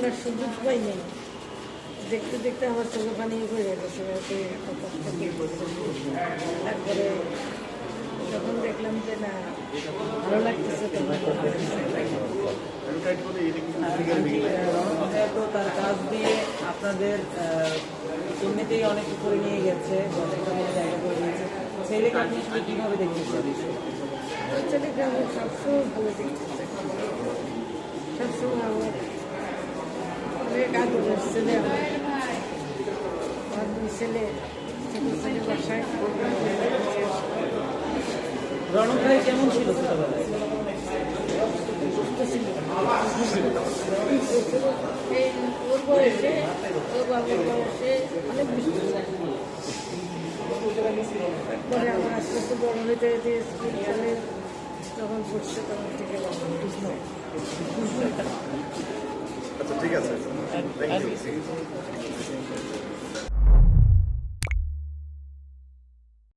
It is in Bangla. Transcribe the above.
শোনার সুযোগ পাই নাই। দেখতে দেখতে আমার চোখে পানি হয়ে গেছে। তারপরে যখন দেখলাম যে না ভালো লাগতেছে তখন তো তার কাজ দিয়ে আপনাদের এমনিতেই অনেক উপরে নিয়ে গেছে, অনেকটা বড় জায়গা করে দিয়েছে। ছেলেকে আপনি আসলে কীভাবে দেখতেছেন? ছেলেকে আমি সবসময় ভালো দেখতেছে, সবসময় আমার অনেক আদরের ছেলে। আমার দুই ছেলে, ছোটো ছেলে বাসায়। রণক ভাই কেমন ছিল ছোটবেলায়? ওর বয়সে, ওর বাবার বয়সে অনেক বেশি। তারপরে আমার আস্তে আস্তে বড় হইতে হইতে স্কুল চলে যখন পড়ছে তখন থেকে আচ্ছা ঠিক আছে, থ্যাংক ইউ।